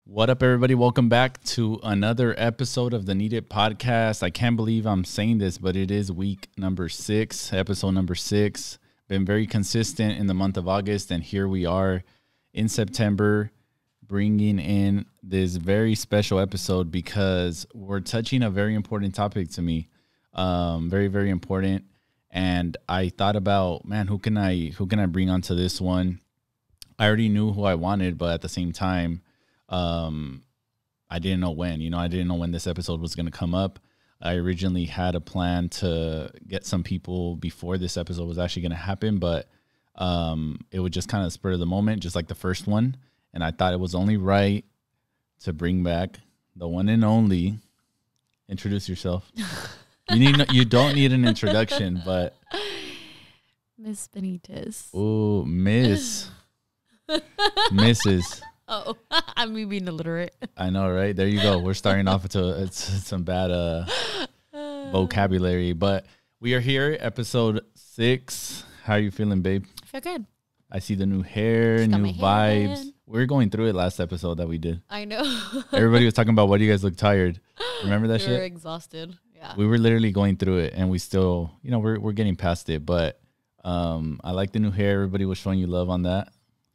What up, everybody? Welcome back to another episode of the Need It podcast. I can't believe I'm saying this, but it is week number 6, episode number 6. Been very consistent in the month of August, and here we are in September bringing in this very special episode because we're touching a very important topic to me. Very, very important. And I thought about, man, who can I bring onto this one? I already knew who I wanted, but at the same time, I didn't know when. I didn't know when this episode was going to come up. I originally had a plan to get some people before this episode was actually going to happen, but it would just kind of spur of the moment, just like the first one. And I thought it was only right to bring back the one and only. Introduce yourself. You don't need an introduction, but Miss Benitez. Oh, Mrs. Oh, I'm being illiterate. I know, right? There you go. We're starting off with some bad vocabulary, but we are here, episode 6. How are you feeling, babe? I feel good. I see the new hair, new vibes. We were going through it last episode that we did. I know. Everybody was talking about, why do you guys look tired? Remember that we shit? We were exhausted. Yeah. We were literally going through it, and we still, we're getting past it. But I like the new hair. Everybody was showing you love on that.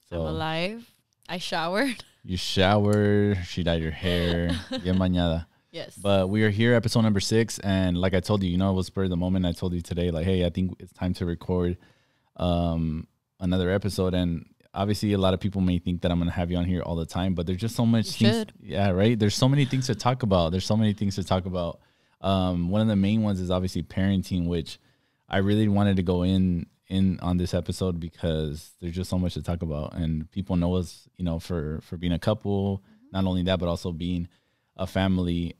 So. I'm alive. I showered. You showered. She dyed your hair. Bien bañada. Yes. But we are here, episode number 6. And like I told you, it was spur of the moment. I told you today, like, hey, I think it's time to record another episode. And obviously, a lot of people may think that I'm going to have you on here all the time. But there's just so much things. Should. Yeah, right? There's so many things to talk about. One of the main ones is obviously parenting, which I really wanted to go in on this episode because there's just so much to talk about, and people know us, for being a couple, not only that, but also being a family.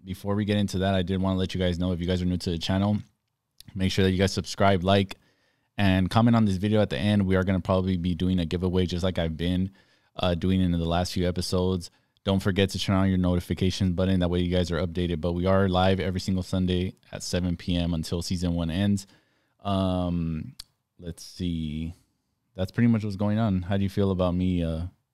Before we get into that, I did want to let you guys know, if you guys are new to the channel, make sure that you guys subscribe, like, and comment on this video at the end. We are going to probably be doing a giveaway just like I've been doing in the last few episodes. Don't forget to turn on your notification button. That way you guys are updated. But we are live every single Sunday at 7 p.m. until season 1 ends. Let's see. That's pretty much what's going on. How do you feel about me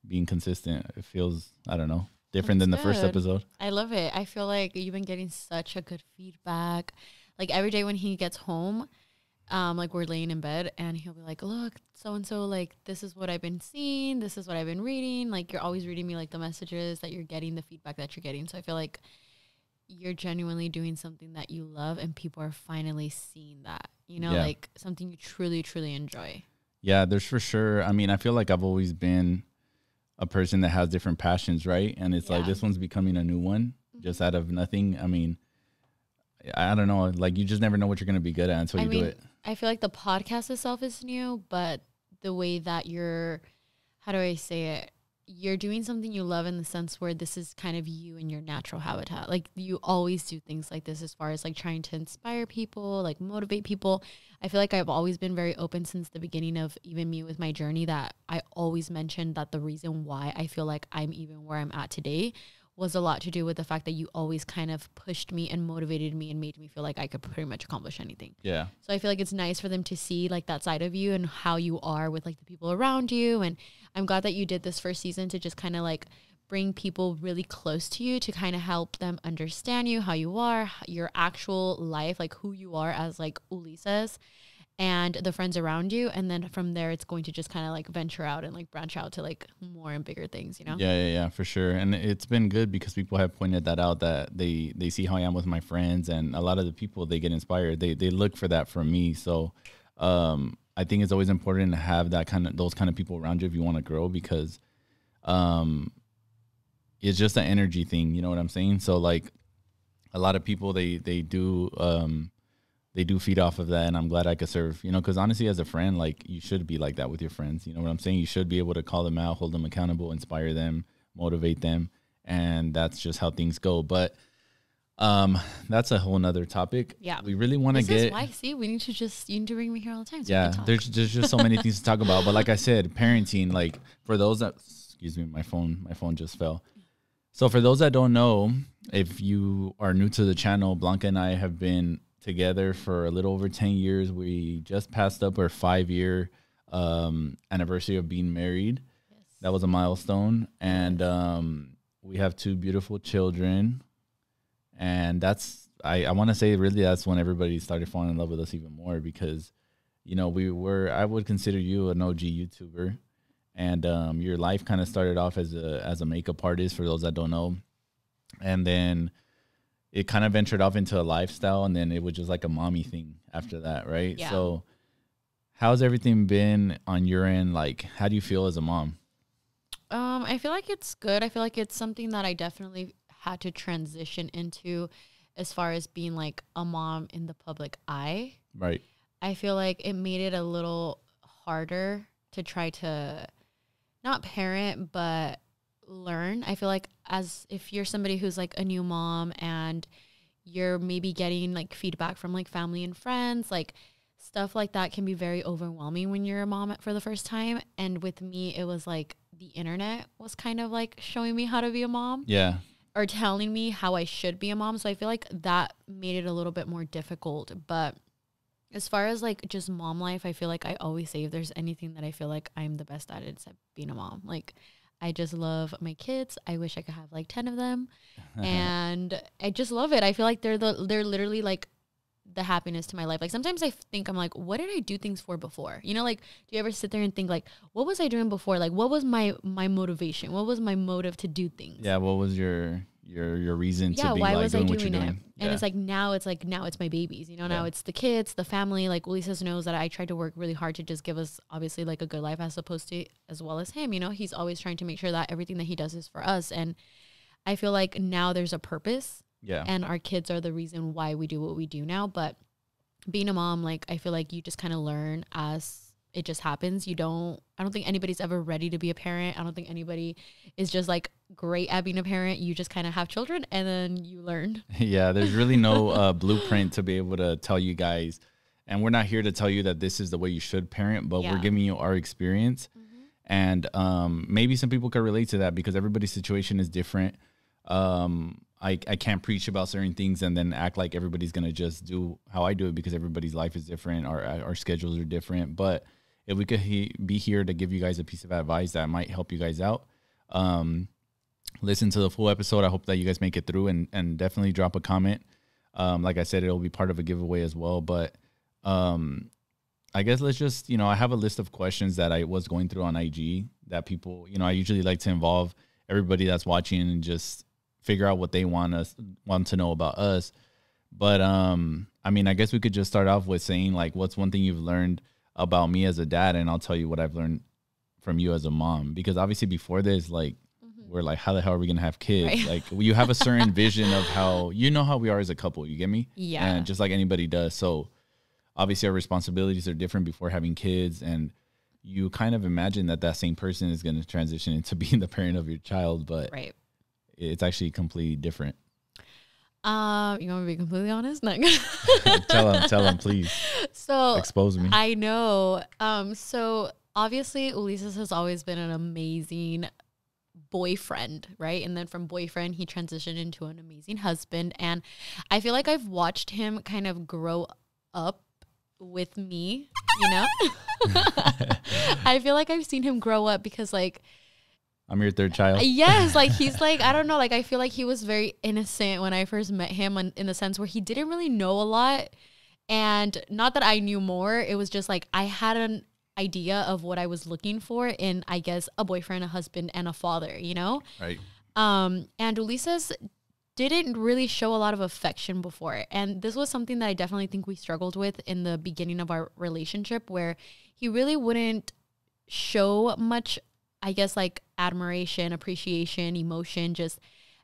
being consistent? It feels, I don't know, different than the first episode. I love it. I feel like you've been getting such a good feedback. Like every day when he gets home, like we're laying in bed and he'll be like, look, so-and-so, like, this is what I've been seeing. This is what I've been reading. Like, you're always reading me, like, the messages that you're getting, the feedback that you're getting. So I feel like you're genuinely doing something that you love and people are finally seeing that, like something you truly, truly enjoy. Yeah, there's for sure. I mean, I feel like I've always been a person that has different passions, right? And it's like this one's becoming a new one just out of nothing. I mean, I don't know. Like, you just never know what you're going to be good at until you do it. I feel like the podcast itself is new, but the way that you're, how do I say it? You're doing something you love in the sense where this is kind of you in your natural habitat. Like, you always do things like this as far as like trying to inspire people, like motivate people. I feel like I've always been very open since the beginning of even me with my journey, that I always mentioned that the reason why I feel like I'm even where I'm at today was a lot to do with the fact that you always kind of pushed me and motivated me and made me feel like I could pretty much accomplish anything. Yeah. So I feel like it's nice for them to see like that side of you and how you are with like the people around you. And I'm glad that you did this first season to just kind of like bring people really close to you to kind of help them understand you, how you are, your actual life, like who you are as like Ulysses and the friends around you. And then from there, it's going to just kind of like venture out and like branch out to like more and bigger things, Yeah, for sure. And it's been good because people have pointed that out, that they see how I am with my friends, and a lot of the people, they get inspired. They look for that from me. So I think it's always important to have those kind of people around you if you want to grow, because it's just an energy thing. You know what I'm saying? So like a lot of people, they do feed off of that, and I'm glad I could serve, because honestly, as a friend, like, you should be like that with your friends. You know what I'm saying? You should be able to call them out, hold them accountable, inspire them, motivate them, and that's just how things go. But that's a whole nother topic. Yeah, we really want to get. This is why, see, you need to bring me here all the time. So yeah, there's just so many things to talk about. But like I said, parenting, like, for those that, excuse me, my phone just fell. So for those that don't know, if you are new to the channel, Blanca and I have been together for a little over 10 years. We just passed up our 5-year anniversary of being married. Yes. That was a milestone. And we have 2 beautiful children, and that's I want to say really that's when everybody started falling in love with us even more, because you know I would consider you an OG YouTuber, and your life kind of started off as a makeup artist, for those that don't know, and then it kind of ventured off into a lifestyle, and then it was just like a mommy thing after that, right? Yeah. So how's everything been on your end? Like, how do you feel as a mom? I feel like it's good. I feel like it's something that I definitely had to transition into as far as being like a mom in the public eye. Right. I feel like it made it a little harder to try to not parent, but learn. I feel like as if you're somebody who's like a new mom and you're maybe getting like feedback from like family and friends, like stuff like that can be very overwhelming when you're a mom for the first time. And with me, it was like the internet was kind of like showing me how to be a mom. Yeah. Or telling me how I should be a mom. So I feel like that made it a little bit more difficult. But as far as like just mom life, I feel like I always say if there's anything that I feel like I'm the best at, it's at being a mom. Like I just love my kids. I wish I could have like 10 of them. And I just love it. I feel like they're literally like the happiness to my life. Like sometimes I think I'm like, what did I do things for before? You know, like, do you ever sit there and think like, what was I doing before? Like, what was my motivation? What was my motive to do things? Yeah. What was your reason to be why like was doing I what you're doing it? doing? And it's like now it's my babies, you know, now it's the kids, the family. Like Ulysses knows that I tried to work really hard to just give us obviously like a good life as well as him, you know, he's always trying to make sure that everything that he does is for us. And I feel like now there's a purpose. Yeah. And our kids are the reason why we do what we do now. But being a mom, like I feel like you just kind of learn as it just happens. I don't think anybody's ever ready to be a parent. I don't think anybody is just like great at being a parent. You just kind of have children and then you learn. Yeah, there's really no blueprint to be able to tell you guys. And we're not here to tell you that this is the way you should parent, but we're giving you our experience. And maybe some people could relate to that because everybody's situation is different. I can't preach about certain things and then act like everybody's going to just do how I do it because everybody's life is different. Our schedules are different. But if we could be here to give you guys a piece of advice that might help you guys out, listen to the full episode. I hope that you guys make it through and definitely drop a comment. Like I said, it'll be part of a giveaway as well. But I guess let's just, I have a list of questions that I was going through on IG that people, I usually like to involve everybody that's watching and just figure out what they want to know about us. But I mean, I guess we could just start off with saying like, what's one thing you've learned about me as a dad? And I'll tell you what I've learned from you as a mom, because obviously before this, like, we're like, how the hell are we going to have kids? Right. Like you have a certain vision of how we are as a couple, you get me? Yeah. And just like anybody does. So obviously our responsibilities are different before having kids. And you kind of imagine that same person is going to transition into being the parent of your child, but it's actually completely different. You want me to be completely honest? No. Tell them, please. So expose me. I know. So obviously Ulysses has always been an amazing boyfriend, right? And then from boyfriend, he transitioned into an amazing husband. And I feel like I've watched him kind of grow up with me, you know? I feel like I've seen him grow up because like, I'm your third child. Yes, like he's like, I don't know, like I feel like he was very innocent when I first met him in the sense where he didn't really know a lot. And not that I knew more, it was just like I had an idea of what I was looking for in, I guess, a boyfriend, a husband, and a father, you know? Right. And Ulysses didn't really show a lot of affection before. And this was something that I definitely think we struggled with in the beginning of our relationship, where he really wouldn't show much, I guess, like admiration, appreciation, emotion, just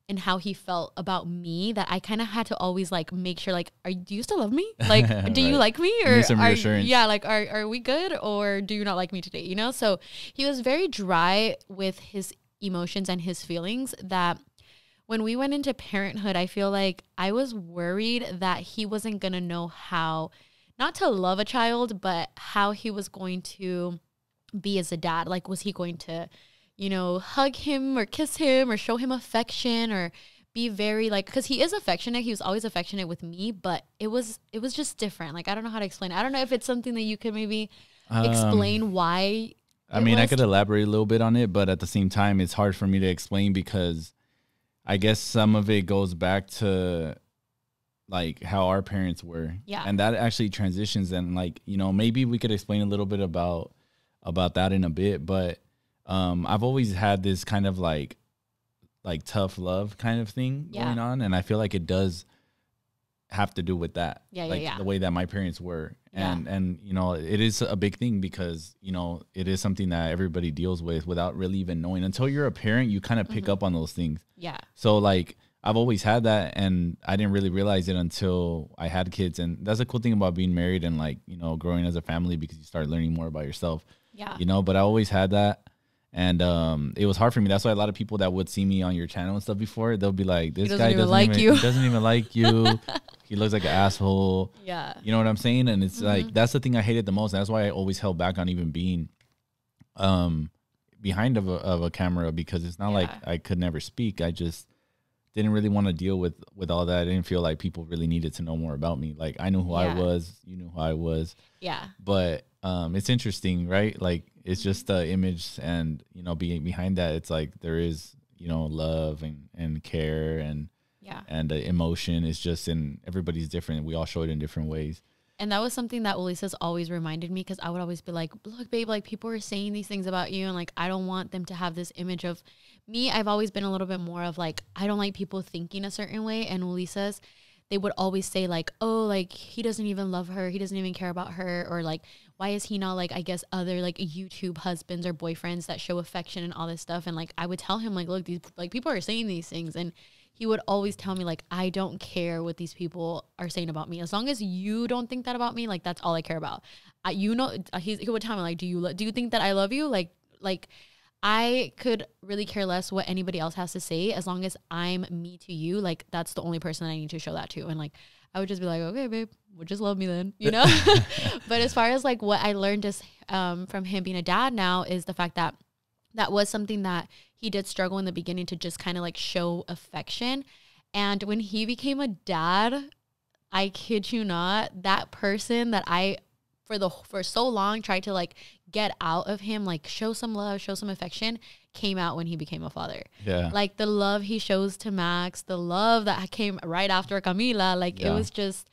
in how he felt about me, that I kind of had to always like make sure, like, do you still love me? Like, do you like me? Or some reassurance. like, are we good? Or do you not like me today? You know? So he was very dry with his emotions and his feelings, that when we went into parenthood, I feel like I was worried that he wasn't going to know how, not to love a child, but how he was going to be as a dad. Like, was he going to, hug him or kiss him or show him affection or be very like, because he is affectionate. He was always affectionate with me, but it was just different. Like, I don't know how to explain it. I don't know if it's something that you could maybe explain why. I mean, I could elaborate a little bit on it, but at the same time, it's hard for me to explain because I guess some of it goes back to like how our parents were. Yeah. And that actually transitions, and like, you know, maybe we could explain a little bit about that in a bit, but I've always had this kind of like tough love kind of thing going on, and I feel like it does have to do with that. The way that my parents were. And you know, it is a big thing because, you know, it is something that everybody deals with without really even knowing. Until you're a parent, you kind of pick up on those things. Yeah. So like I've always had that, and I didn't really realize it until I had kids. And that's a cool thing about being married and like, you know, growing as a family, because you start learning more about yourself. Yeah. You know, but I always had that. And it was hard for me. That's why a lot of people that would see me on your channel and stuff before, they'll be like, this guy doesn't like you. He doesn't even like you. He looks like an asshole. Yeah. You know what I'm saying? And it's like, that's the thing I hated the most. That's why I always held back on even being behind of a camera, because it's not like I could never speak. I just didn't really want to deal with all that. I didn't feel like people really needed to know more about me. Like, I knew who I was. You knew who I was. Yeah. But it's interesting, right? Like, it's just the image, and, you know, being behind that, it's like there is, you know, love and care and emotion. Is just in everybody's different. We all show it in different ways. And that was something that Ulysses always reminded me, because I would always be like, look, babe, like people are saying these things about you, and like I don't want them to have this image of me. I've always been a little bit more of like, I don't like people thinking a certain way. And Ulysses, they would always say like, oh, like he doesn't even love her. He doesn't even care about her. Or like, why is he not like, I guess, other like YouTube husbands or boyfriends that show affection and all this stuff. And like, I would tell him like, look, these like people are saying these things. And he would always tell me like, I don't care what these people are saying about me. As long as you don't think that about me, like that's all I care about. You know, he would tell me like, do you think that I love you? Like I could really care less what anybody else has to say, as long as I'm me to you. Like that's the only person I need to show that to. And like, I would just be like, okay, babe, well, just love me then, you know? But as far as like what I learned is from him being a dad now, is the fact that that was something that he did struggle in the beginning to just kind of like show affection. And when he became a dad, I kid you not, that person that I for so long tried to like get out of him, like show some love, show some affection, came out when he became a father. Yeah. Like the love he shows to Max, the love that came right after Camila, like it was just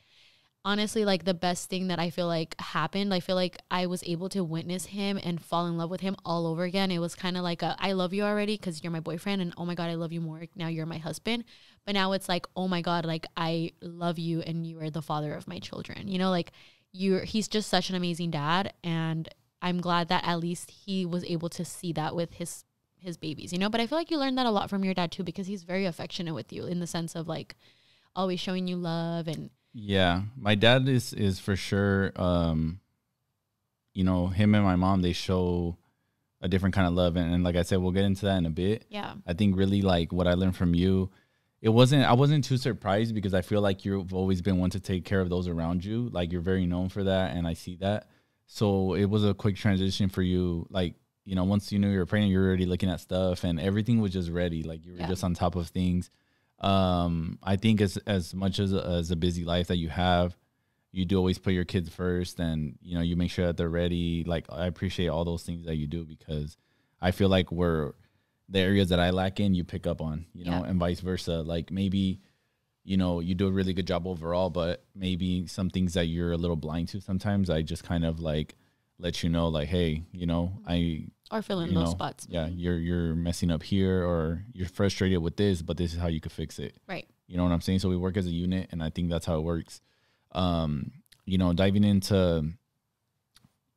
honestly like the best thing that I feel like happened. I feel like I was able to witness him and fall in love with him all over again. It was kind of like I love you already because you're my boyfriend, and oh my God, I love you more now you're my husband. But now it's like, oh my God, like I love you and you are the father of my children. You know, like he's just such an amazing dad, and I'm glad that at least he was able to see that with his babies, you know. But I feel like you learned that a lot from your dad too, because he's very affectionate with you in the sense of like always showing you love. And yeah, my dad is for sure, you know, him and my mom, they show a different kind of love. And like I said, we'll get into that in a bit. Yeah. I think really like what I learned from you, I wasn't too surprised, because I feel like you've always been one to take care of those around you. Like you're very known for that, and I see that. So it was a quick transition for you. Like, you know, once you knew you were pregnant, you were already looking at stuff, and everything was just ready. Like you were just on top of things. I think as much as a busy life that you have, you do always put your kids first, and, you know, you make sure that they're ready. Like I appreciate all those things that you do, because I feel like the areas that I lack in, you pick up on, you know, and vice versa. Like maybe, you know, you do a really good job overall, but maybe some things that you're a little blind to sometimes, I just kind of like let you know, like, hey, you know, or fill in those spots. Yeah, you're messing up here, or you're frustrated with this, but this is how you could fix it. Right. You know what I'm saying? So we work as a unit, and I think that's how it works. You know, diving into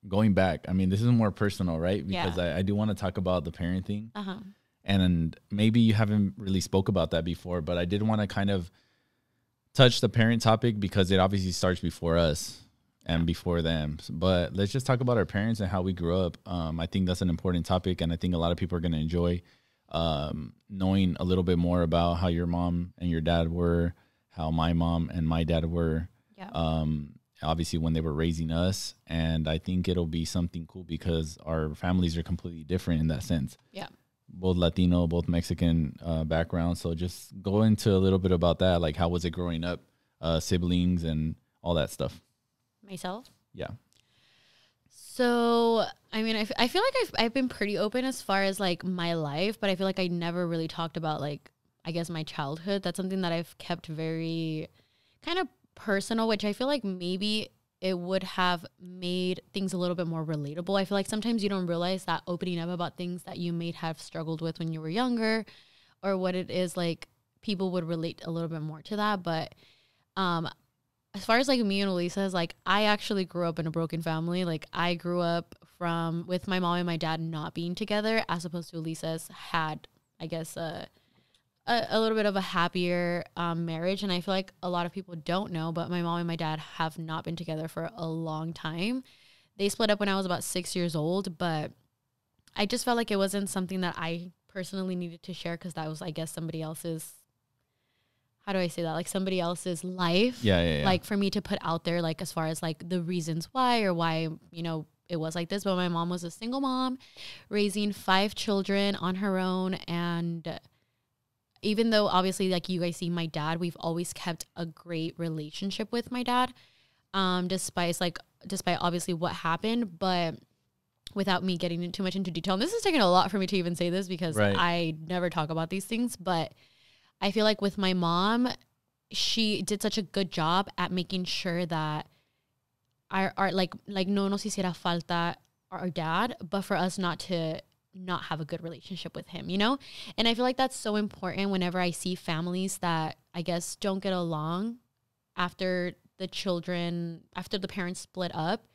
going back, I mean, this is more personal, right? Because I do want to talk about the parent thing. Uh-huh. And maybe you haven't really spoke about that before, but I did want to kind of touch the parent topic, because it obviously starts before us and before them. But let's just talk about our parents and how we grew up. I think that's an important topic, and I think a lot of people are going to enjoy knowing a little bit more about how your mom and your dad were, how my mom and my dad were, obviously when they were raising us. And I think it'll be something cool, because our families are completely different in that sense. Yeah. Both Latino, both Mexican background. So just go into a little bit about that. Like, how was it growing up, siblings and all that stuff? Myself? Yeah. So, I mean, I feel like I've been pretty open as far as like my life, but I feel like I never really talked about like I guess, my childhood. That's something that I've kept very kind of personal, which I feel like maybe it would have made things a little bit more relatable. I feel like sometimes you don't realize that opening up about things that you may have struggled with when you were younger, or what it is, like, people would relate a little bit more to that. But as far as like me and Ulysses, like, I actually grew up in a broken family. Like, I grew up with my mom and my dad not being together, as opposed to Ulysses had, I guess, a little bit of a happier marriage. And I feel like a lot of people don't know, but my mom and my dad have not been together for a long time. They split up when I was about 6 years old, but I just felt like it wasn't something that I personally needed to share, because that was, I guess, somebody else's, how do I say that? Like, somebody else's life. Yeah. Like, for me to put out there, like, as far as like the reasons why, or why, you know, it was like this. But my mom was a single mom raising 5 children on her own. And even though obviously, like, you guys see my dad, we've always kept a great relationship with my dad, despite obviously what happened. But without me getting too much into detail, and this is taking a lot for me to even say this, because I never talk about these things, but I feel like with my mom, she did such a good job at making sure that our like no nos hiciera falta our dad, but for us not to not have a good relationship with him, you know? And I feel like that's so important whenever I see families that, I guess, don't get along after the parents split up.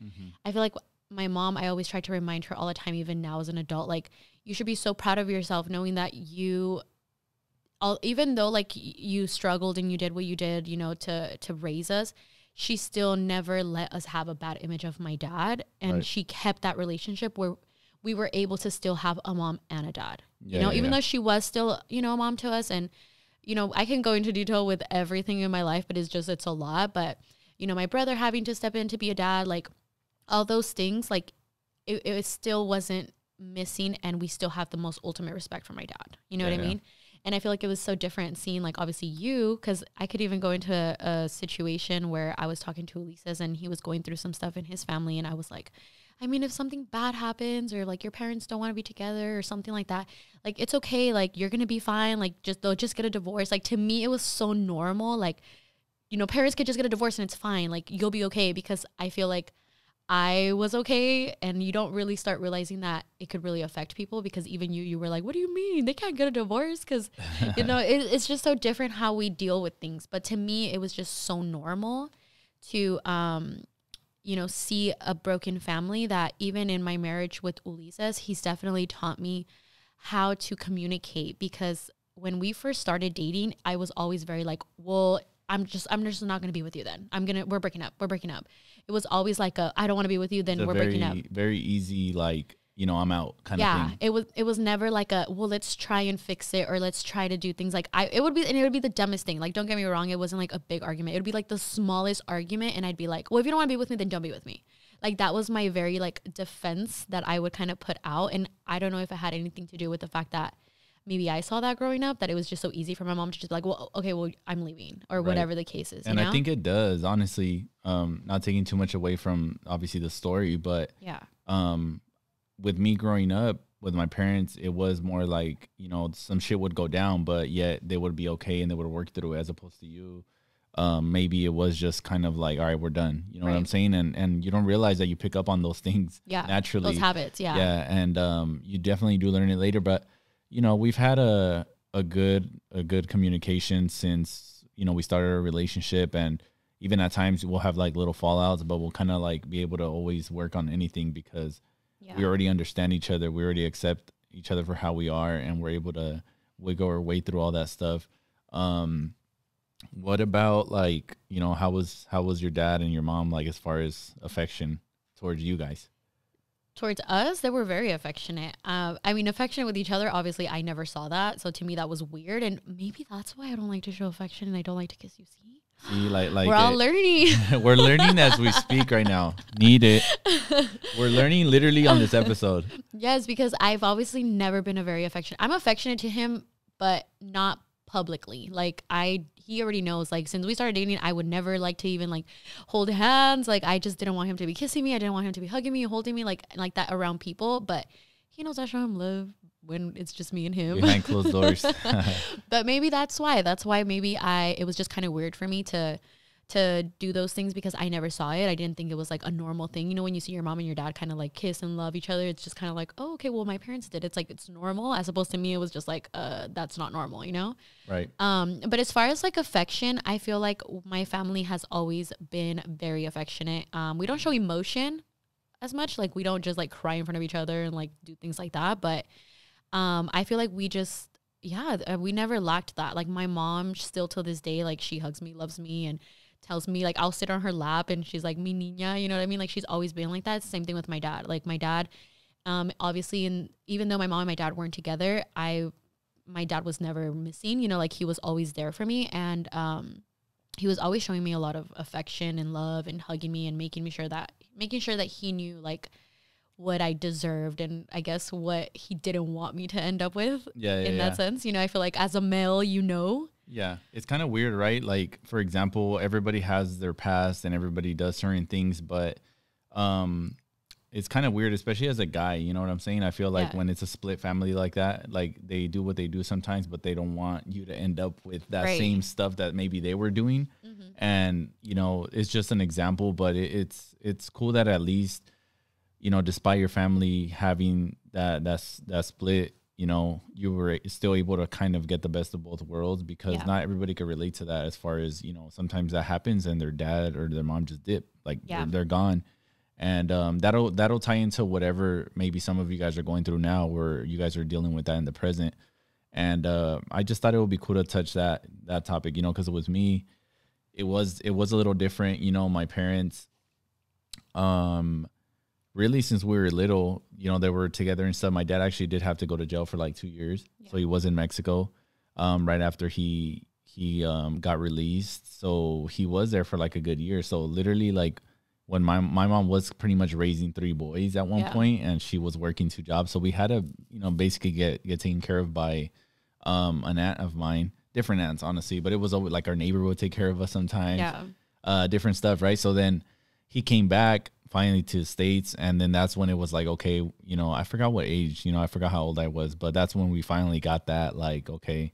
I feel like my mom, I always try to remind her all the time, even now as an adult, like, you should be so proud of yourself knowing that even though like you struggled and you did what you did, you know, to raise us, she still never let us have a bad image of my dad. And she kept that relationship where we were able to still have a mom and a dad, even though she was still, you know, a mom to us. And, you know, I can go into detail with everything in my life, but it's a lot. But, you know, my brother having to step in to be a dad, like, all those things, like, it still wasn't missing. And we still have the most ultimate respect for my dad. You know what I mean? And I feel like it was so different seeing, like, obviously you, because I could even go into a situation where I was talking to Ulysses and he was going through some stuff in his family. And I was like, I mean, if something bad happens, or like your parents don't want to be together or something like that, like, it's okay. Like, you're going to be fine. Like, they'll just get a divorce. Like, to me, it was so normal. Like, you know, parents could just get a divorce and it's fine. Like, you'll be okay, because I feel like I was okay. And you don't really start realizing that it could really affect people, because even you were like, what do you mean they can't get a divorce? Because, you know, it's just so different how we deal with things. But to me, it was just so normal to, you know, see a broken family, that even in my marriage with Ulysses, he's definitely taught me how to communicate. Because when we first started dating, I was always very like, well, I'm just not going to be with you then. We're breaking up. It was always like I don't want to be with you, then we're breaking up. Very easy, like, you know, I'm out kind of thing. Yeah, it was never like well, let's try and fix it, or let's try to do things like it would be the dumbest thing. Like, don't get me wrong, it wasn't like a big argument. It would be like the smallest argument, and I'd be like, well, if you don't want to be with me, then don't be with me. Like, that was my very like defense that I would kind of put out. And I don't know if it had anything to do with the fact that maybe I saw that growing up, that it was just so easy for my mom to just be like, well, okay, well, I'm leaving, or whatever the case is. And you know? I think it does, honestly, not taking too much away from obviously the story, but with me growing up with my parents, it was more like, you know, some shit would go down, but yet they would be okay and they would work through it, as opposed to you. Maybe it was just kind of like, all right, we're done. You know what I'm saying? And you don't realize that you pick up on those things naturally. Those habits, Yeah, and you definitely do learn it later, but you know, we've had a good communication since, you know, we started our relationship, and even at times we'll have like little fallouts, but we'll kind of like be able to always work on anything, because we already understand each other. We already accept each other for how we are, and we're able to wiggle our way through all that stuff. What about, like, you know, how was your dad and your mom, like, as far as affection towards you guys? Towards us, they were very affectionate. I mean, affectionate with each other. Obviously, I never saw that. So to me, that was weird. And maybe that's why I don't like to show affection and I don't like to kiss you. See, like we're all learning. We're learning as we speak right now. Need it. We're learning literally on this episode. Yes, because I've obviously never been a very affectionate. I'm affectionate to him, but not publicly. Like, he already knows, like, since we started dating, I would never like to even like hold hands. Like, I just didn't want him to be kissing me. I didn't want him to be hugging me, holding me like that around people. But he knows I show him love when it's just me and him behind closed doors. But maybe that's why maybe it was just kind of weird for me to do those things, because I never saw it. I didn't think it was like a normal thing. You know, when you see your mom and your dad kind of like kiss and love each other, it's just kind of like, oh, okay, well, my parents did. It's like, it's normal, as opposed to me, it was just like, that's not normal, you know? Right. But as far as like affection, I feel like my family has always been very affectionate. We don't show emotion as much. Like, we don't just like cry in front of each other and like do things like that. But I feel like we just, we never lacked that. Like, my mom still till this day, like, she hugs me, loves me, and tells me, like, I'll sit on her lap and she's like, mi niña, you know what I mean? Like, she's always been like that. It's the same thing with my dad. Like, my dad, obviously, and even though my mom and my dad weren't together, my dad was never missing, you know, like, he was always there for me. And he was always showing me a lot of affection and love and hugging me and making sure that he knew like what I deserved, and I guess what he didn't want me to end up with. In that sense, you know, I feel like as a male, you know. Yeah, it's kind of weird, right? Like, for example, everybody has their past and everybody does certain things, but it's kind of weird, especially as a guy, you know what I'm saying? I feel like when it's a split family like that, like, they do what they do sometimes, but they don't want you to end up with that same stuff that maybe they were doing. And, you know, it's just an example, but it's cool that at least, you know, despite your family having that split, you know, you were still able to kind of get the best of both worlds, because not everybody could relate to that, as far as, you know, sometimes that happens and their dad or their mom just dip, like they're gone. And that'll tie into whatever maybe some of you guys are going through now, where you guys are dealing with that in the present. And I just thought it would be cool to touch that topic, you know, because with me, it was a little different. You know, my parents, really, since we were little, you know, they were together and stuff. My dad actually did have to go to jail for like 2 years. So he was in Mexico right after he got released. So he was there for like a good year. So literally, like, when my mom was pretty much raising 3 boys at one point, and she was working 2 jobs. So we had to, you know, basically get taken care of by an aunt of mine, different aunts, honestly. But it was always like our neighbor would take care of us sometimes, different stuff, right? So then he came back finally to the States, and then that's when it was like, okay, you know, I forgot what age, you know, I forgot how old I was, but that's when we finally got that, like, okay,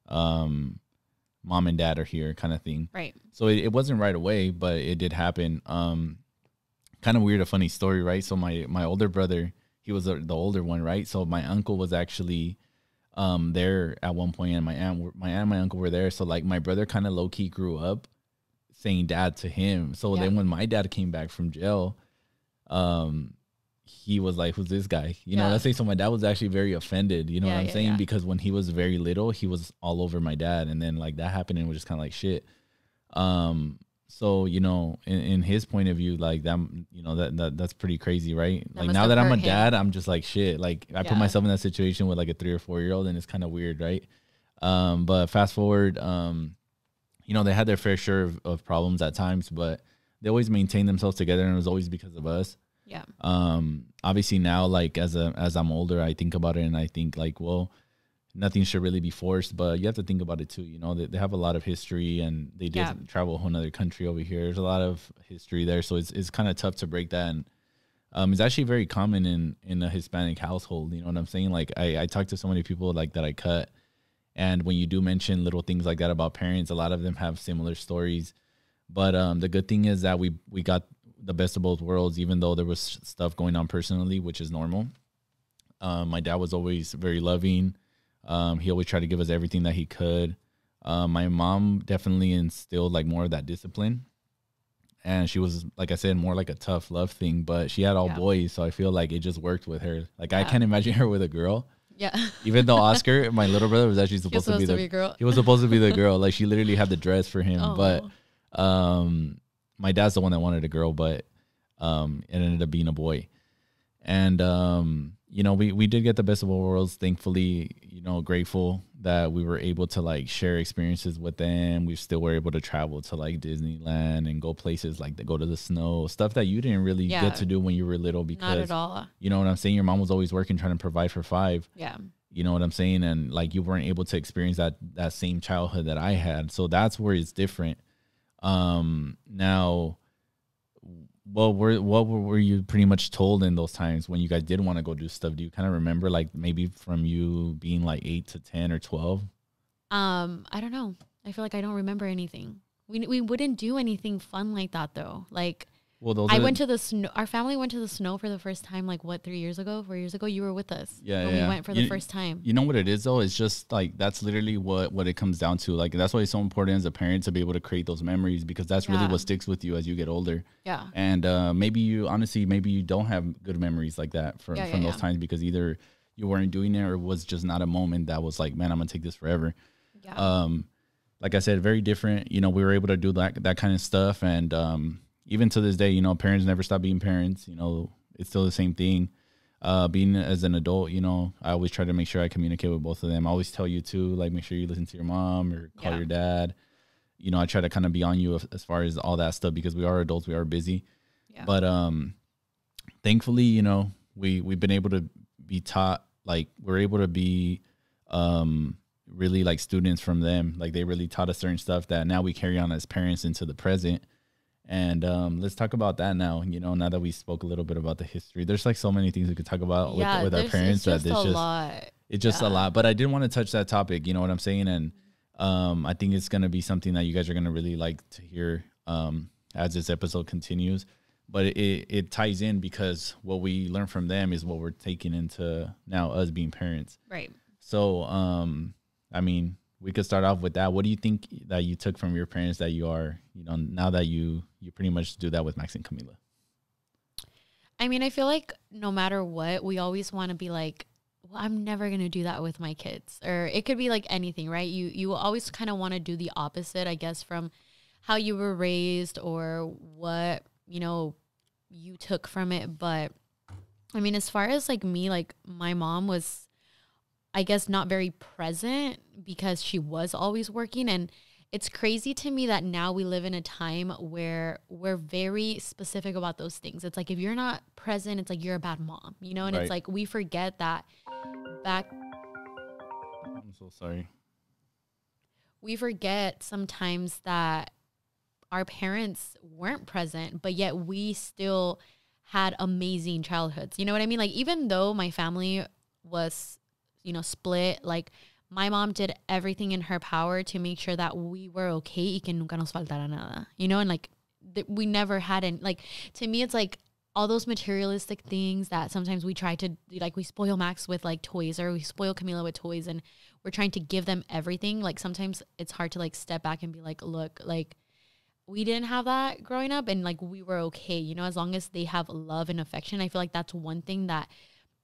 mom and dad are here kind of thing. Right. So it wasn't right away, but it did happen. Kind of weird, a funny story, right? So my older brother, he was the older one, right? So my uncle was actually there at one point, and my aunt and my uncle were there. So like, my brother kind of low key grew up saying dad to him. So then when my dad came back from jail, he was like, who's this guy? You know, let's say, so my dad was actually very offended, you know what I'm saying? Because when he was very little, he was all over my dad. And then like that happened, and we're just kind of like, shit. So, you know, in his point of view, like that, you know, that's pretty crazy, right? Like, now that I'm a dad, I'm just like, shit, like I put myself in that situation with like a 3 or 4 year old, and it's kind of weird, right? But fast forward, you know, they had their fair share of problems at times, but they always maintained themselves together, and it was always because of us. Yeah. Obviously now, like, as I'm older, I think about it, and I think like, well, nothing should really be forced, but you have to think about it too. You know, they have a lot of history, and they did travel a whole nother country over here. There's a lot of history there. So it's kind of tough to break that. And it's actually very common in a Hispanic household. You know what I'm saying? Like, I talk to so many people like that I cut. And when you do mention little things like that about parents, a lot of them have similar stories. But the good thing is that we got the best of both worlds, even though there was stuff going on personally, which is normal. My dad was always very loving. He always tried to give us everything that he could. My mom definitely instilled like more of that discipline. And she was, like I said, more like a tough love thing, but she had all boys. So I feel like it just worked with her. Like, I can't imagine her with a girl. Yeah. Even though Oscar, my little brother, was actually supposed to be the girl. He was supposed to be the girl. Like, she literally had the dress for him. Oh. But my dad's the one that wanted a girl, but it ended up being a boy. And you know, we did get the best of both worlds. Thankfully, you know, grateful that we were able to like share experiences with them. We still were able to travel to like Disneyland and go places like go to the snow, stuff that you didn't really get to do when you were little, because not at all. You know what I'm saying? Your mom was always working, trying to provide for 5. Yeah. You know what I'm saying? And like, you weren't able to experience that same childhood that I had. So that's where it's different. Now, what were you pretty much told in those times when you guys did want to go do stuff? Do you kind of remember, like, maybe from you being like 8 to 10 or 12? I don't know. I feel like I don't remember anything. We wouldn't do anything fun like that though. Like, Well, I went to the snow. Our family went to the snow for the first time, like what, 3 years ago, 4 years ago? You were with us. Yeah, when yeah. we went for the first time. You know what it is though? It's just like, that's literally what it comes down to. Like, that's why it's so important as a parent to be able to create those memories, because that's really what sticks with you as you get older. Yeah. And maybe you don't have good memories like that from those times, because either you weren't doing it or it was just not a moment that was like, man, I'm gonna take this forever. Yeah. Like I said, very different. You know, we were able to do that kind of stuff, and even to this day, you know, parents never stop being parents. You know, it's still the same thing. Being as an adult, you know, I always try to make sure I communicate with both of them. I always tell you too, like, make sure you listen to your mom or call your dad. You know, I try to kind of be on you as far as all that stuff, because we are adults, we are busy. Yeah. But thankfully, you know, we've been able to be taught, like, we're able to be really like students from them. Like, they really taught us certain stuff that now we carry on as parents into the present. And let's talk about that now. You know, now that we spoke a little bit about the history, there's like so many things we could talk about with our parents. It's just a lot. But I didn't want to touch that topic. You know what I'm saying? And I think it's going to be something that you guys are going to really like to hear as this episode continues. But it ties in, because what we learn from them is what we're taking into now us being parents. Right. So, I mean, we could start off with that. What do you think that you took from your parents that you are, you know, now that you pretty much do that with Max and Camila? I mean, I feel like no matter what, we always want to be like, well, I'm never going to do that with my kids. Or it could be like anything, right? You always kind of want to do the opposite, I guess, from how you were raised or what, you know, you took from it. But I mean, as far as like me, like my mom was, I guess, not very present because she was always working. And it's crazy to me that now we live in a time where we're very specific about those things. It's like, if you're not present, it's like you're a bad mom, you know? And it's like, we forget that back. I'm so sorry. We forget sometimes that our parents weren't present, but yet we still had amazing childhoods. You know what I mean? Like, even though my family was, you know, split, like, my mom did everything in her power to make sure that we were okay y que nunca nos faltara nada, you know? And like, we never had any, like, to me, it's like all those materialistic things that sometimes we try to, like, we spoil Max with like toys, or we spoil Camila with toys, and we're trying to give them everything. Like, sometimes it's hard to like step back and be like, look, like, we didn't have that growing up, and like, we were okay, you know, as long as they have love and affection. I feel like that's one thing that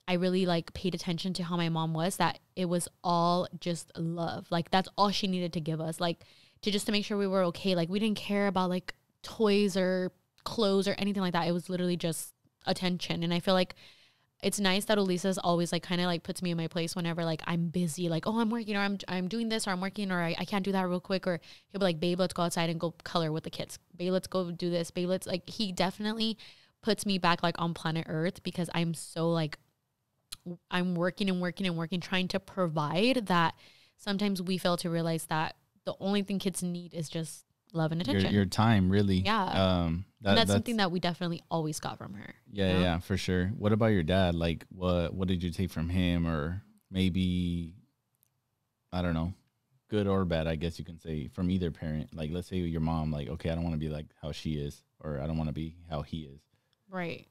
I really like paid attention to how my mom was, that it was all just love. Like, that's all she needed to give us, like, to make sure we were okay. Like, we didn't care about like toys or clothes or anything like that. It was literally just attention. And I feel like it's nice that Ulysses always like kind of like puts me in my place whenever like I'm busy, like, oh, I'm working, or I'm doing this, or I'm working, or I can't do that real quick. Or he'll be like, babe, let's go outside and go color with the kids. Babe, let's go do this. Babe, let's, like, he definitely puts me back like on planet Earth, because I'm so like, I'm working and working and working, trying to provide, that sometimes we fail to realize that the only thing kids need is just love and attention. Your time, really. Yeah. That's something that we definitely always got from her. Yeah, you know? Yeah, for sure. What about your dad? Like, what did you take from him? Or maybe, I don't know, good or bad, I guess you can say, from either parent. Like, let's say your mom, like, okay, I don't want to be like how she is, or I don't want to be how he is. Right.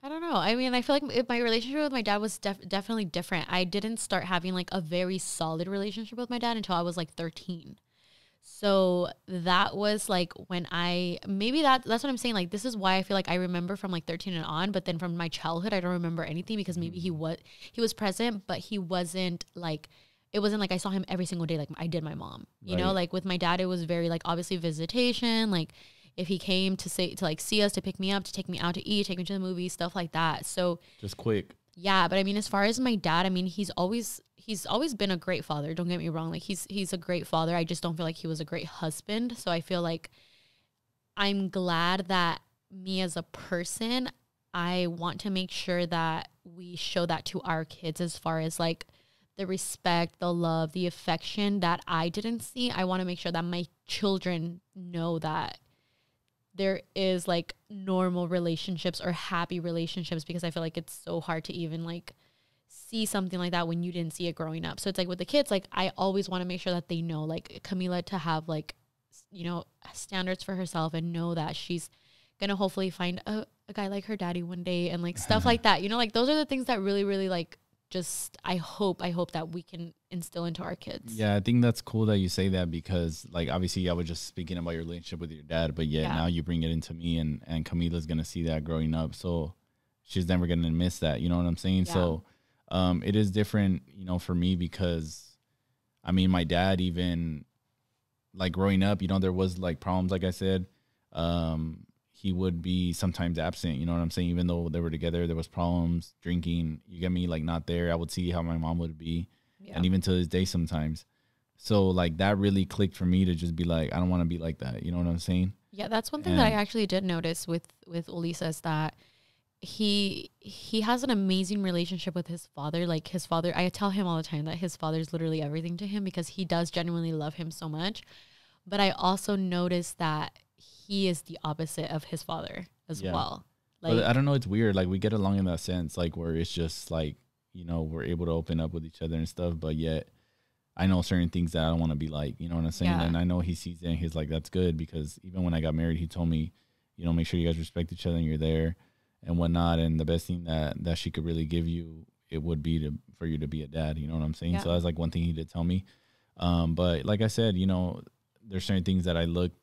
I don't know. I mean, I feel like my relationship with my dad was definitely different. I didn't start having like a very solid relationship with my dad until I was like 13. So that was like when that's what I'm saying. Like, this is why I feel like I remember from like 13 and on, but then from my childhood, I don't remember anything, because maybe he was present, but he wasn't like, it wasn't like I saw him every single day like I did my mom, you know? Like, with my dad, it was very like, obviously, visitation, like, if he came to like see us, to pick me up, to take me out to eat, take me to the movies, stuff like that. So just quick. Yeah. But I mean, as far as my dad, I mean, he's always been a great father. Don't get me wrong. Like, he's a great father. I just don't feel like he was a great husband. So I feel like I'm glad that me as a person, I want to make sure that we show that to our kids, as far as like the respect, the love, the affection that I didn't see. I want to make sure that my children know that there is like normal relationships or happy relationships, because I feel like it's so hard to even like see something like that when you didn't see it growing up. So it's like with the kids, like I always want to make sure that they know, like Camila, to have like, you know, standards for herself and know that she's gonna hopefully find a guy like her daddy one day, and like stuff like that, you know, like those are the things that really, really like, just I hope that we can instill into our kids. Yeah, I think that's cool that you say that, because like obviously I was just speaking about your relationship with your dad, but yet now you bring it into me, and Camila's gonna see that growing up, so she's never gonna miss that, you know what I'm saying? So it is different, you know, for me, because I mean my dad, even like growing up, you know, there was like problems, like I said, he would be sometimes absent, you know what I'm saying? Even though they were together, there was problems, drinking, you get me, like not there. I would see how my mom would be. Yeah. And even to this day sometimes. So like that really clicked for me to just be like, I don't want to be like that. You know what I'm saying? Yeah, that's one thing that I actually did notice with Ulysses, that he has an amazing relationship with his father. Like his father, I tell him all the time that his father is literally everything to him, because he does genuinely love him so much. But I also noticed that he is the opposite of his father as well. Like, but I don't know, it's weird. Like we get along in that sense, like where it's just like, you know, we're able to open up with each other and stuff, but yet I know certain things that I don't want to be like, you know what I'm saying? Yeah. And I know he sees it and he's like, that's good, because even when I got married, he told me, you know, make sure you guys respect each other and you're there and whatnot. And the best thing that she could really give you, it would be for you to be a dad, you know what I'm saying? Yeah. So that's like one thing he did tell me. But like I said, you know, there's certain things that I looked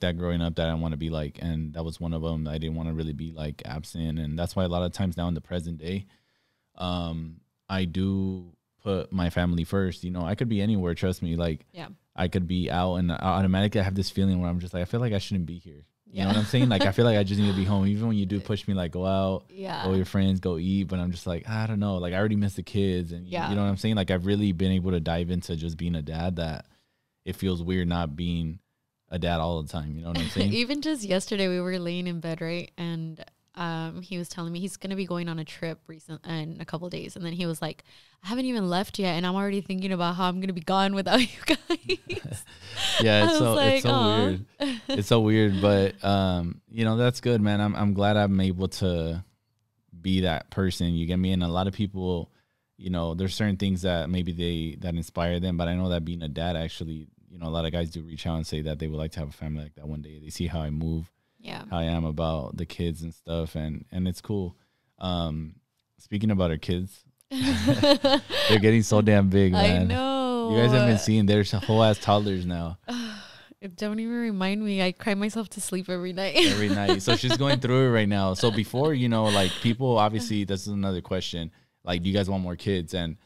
at growing up that I want to be like, and that was one of them. I didn't want to really be like absent, and that's why a lot of times now in the present day, I do put my family first. You know, I could be anywhere, trust me. Like, I could be out, and automatically I have this feeling where I'm just like, I feel like I shouldn't be here. You know what I'm saying? Like, I feel like I just need to be home. Even when you do push me, like, go out, go with your friends, go eat. But I'm just like, I don't know. Like, I already miss the kids, and you know what I'm saying? Like, I've really been able to dive into just being a dad, that it feels weird not being a dad all the time, you know what I'm saying? Even just yesterday, we were laying in bed, right? And he was telling me he's going to be going on a trip in a couple of days. And then he was like, I haven't even left yet, and I'm already thinking about how I'm going to be gone without you guys. Yeah, it's so weird. It's so weird, but you know, that's good, man. I'm glad I'm able to be that person, you get me? And a lot of people, you know, there's certain things that maybe that inspire them, but I know that being a dad actually, you know, a lot of guys do reach out and say that they would like to have a family like that one day. They see how I move, how I am about the kids and stuff, and it's cool. Speaking about our kids, they're getting so damn big, man. I know. You guys have been seeing there's whole ass toddlers now. Don't even remind me. I cry myself to sleep every night. Every night. So she's going through it right now. So before, you know, like people, obviously, this is another question. Like, do you guys want more kids? And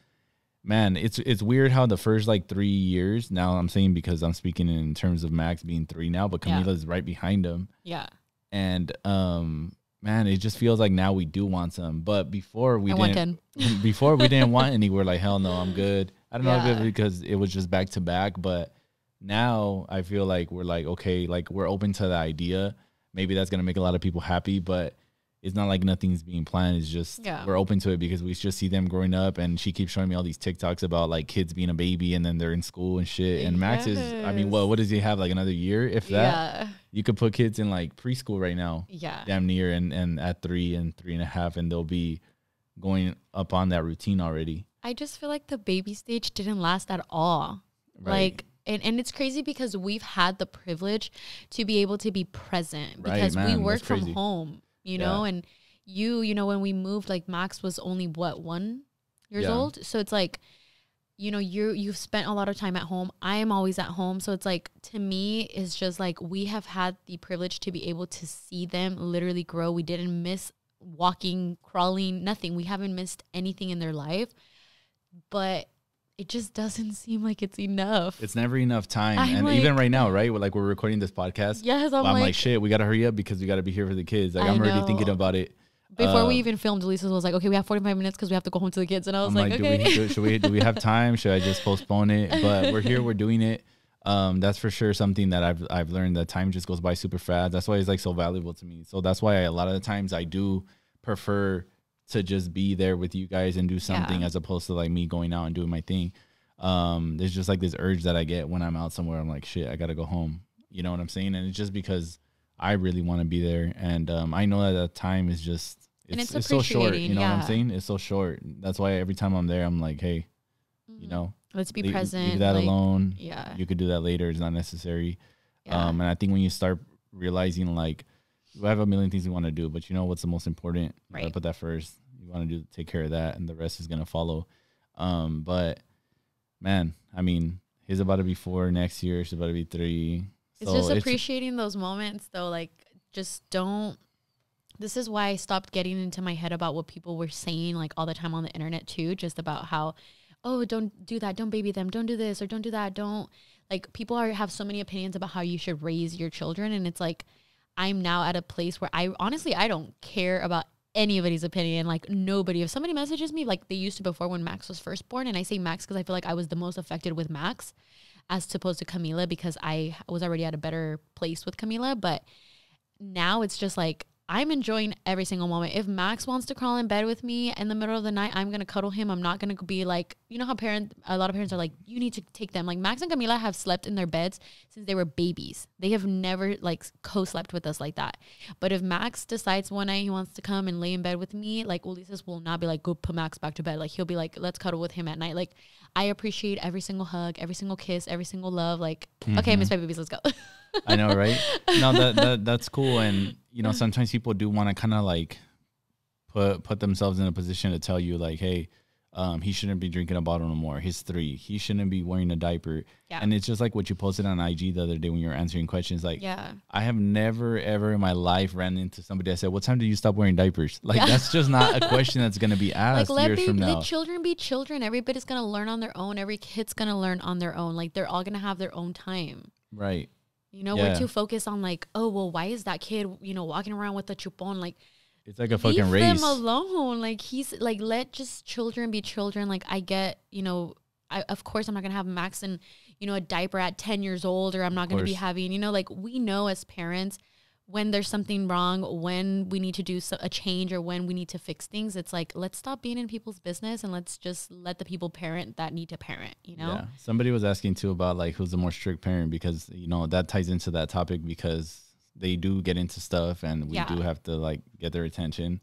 man, it's weird how the first like 3 years, now I'm saying because I'm speaking in terms of Max being 3 now, but Camila's right behind him. Yeah. And man, it just feels like now we do want some. But before we didn't want any. We're like, hell no, I'm good. I don't know if it's because it was just back to back, but now I feel like we're like, okay, like we're open to the idea. Maybe that's gonna make a lot of people happy, but it's not like nothing's being planned. It's just we're open to it because we just see them growing up, and she keeps showing me all these TikToks about like kids being a baby and then they're in school and shit. And Max is, I mean, what does he have? Like another year, if that? Yeah. You could put kids in like preschool right now. Yeah. Damn near, and at 3 and 3.5, and they'll be going up on that routine already. I just feel like the baby stage didn't last at all. Right. Like, and it's crazy because we've had the privilege to be able to be present because we work from home. You know, and you know, when we moved, like Max was only what, 1 years old. So it's like, you know, you've spent a lot of time at home. I am always at home. So it's like, to me, it's just like, we have had the privilege to be able to see them literally grow. We didn't miss walking, crawling, nothing. We haven't missed anything in their life, but it just doesn't seem like it's enough. It's never enough time. And like, even right now, right? We're recording this podcast. Yes, I'm like, shit, we got to hurry up because we got to be here for the kids. Like, I'm already thinking about it. Before we even filmed, Ulysses was like, okay, we have 45 minutes because we have to go home to the kids. And I was like, okay. Do we have time? Should I just postpone it? But we're here, we're doing it. That's for sure something that I've learned, that time just goes by super fast. That's why it's like so valuable to me. So that's why a lot of the times I do prefer to just be there with you guys and do something as opposed to like me going out and doing my thing. There's just like this urge that I get when I'm out somewhere. I'm like, shit, I gotta go home. You know what I'm saying? And it's just because I really want to be there. And I know that that time is just, it's so short. You know what I'm saying? It's so short. That's why every time I'm there, I'm like, hey, you know, let's be present. Leave that alone. Yeah. You could do that later. It's not necessary. And I think when you start realizing, like, we have a million things we want to do, but you know what's the most important? You gotta put that first. You want to do, take care of that, and the rest is gonna follow. But man, I mean, he's about to be 4 next year. She's about to be 3. It's just appreciating those moments, though. Like, just don't. This is why I stopped getting into my head about what people were saying, like, all the time on the internet too, just about how, oh, don't do that, don't baby them, don't do this or don't do that, don't. Like, people have so many opinions about how you should raise your children, and it's like, I'm now at a place where I honestly don't care about anybody's opinion. Like, nobody. If somebody messages me like they used to before when Max was first born, and I say Max because I feel like I was the most affected with Max as opposed to Camila because I was already at a better place with Camila. But now it's just like, I'm enjoying every single moment. If Max wants to crawl in bed with me in the middle of the night, I'm going to cuddle him. I'm not going to be like, you know how a lot of parents are like, you need to take them. Like, Max and Camila have slept in their beds since they were babies. They have never like co-slept with us like that. But if Max decides one night he wants to come and lay in bed with me, like, Ulysses will not be like, go put Max back to bed. Like, he'll be like, let's cuddle with him at night. Like, I appreciate every single hug, every single kiss, every single love. Like, okay, Miss Babies, let's go. I know, right? No, that's cool. And, you know, sometimes people do want to kind of like put themselves in a position to tell you like, hey, he shouldn't be drinking a bottle no more. He's 3. He shouldn't be wearing a diaper. Yeah. And it's just like what you posted on IG the other day when you were answering questions. Like, I have never, ever in my life ran into somebody that said, what time did you stop wearing diapers? Like, that's just not a question that's going to be asked like, years from now. Let children be children. Everybody's going to learn on their own. Every kid's going to learn on their own. Like, they're all going to have their own time. Right. You know, we're too focused on like, oh, well, why is that kid, you know, walking around with a chupon? Like, it's like a fucking race. Leave them alone. Like, he's like, let just children be children. Like, I get, you know, of course I'm not going to have Max in, you know, a diaper at 10 years old, or I'm not going to be having, you know, like, we know as parents when there's something wrong, when we need to do a change or when we need to fix things. It's like, let's stop being in people's business and let's just let the people parent that need to parent, you know? Yeah. Somebody was asking too about like, who's the more strict parent, because, you know, that ties into that topic because they do get into stuff and we do have to like get their attention.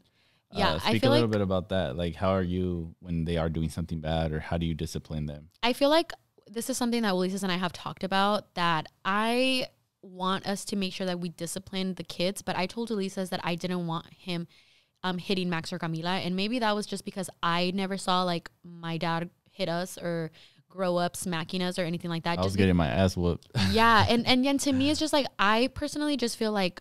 Yeah. Speak a little bit about that. Like, how are you when they are doing something bad, or how do you discipline them? I feel like this is something that Ulysses and I have talked about, that I want us to make sure that we discipline the kids, but I told Ulysses that I didn't want him hitting Max or Camila, and maybe that was just because I never saw like my dad hit us or grow up smacking us or anything like that. I was getting my ass whooped. Yeah, and to me it's just like, I personally just feel like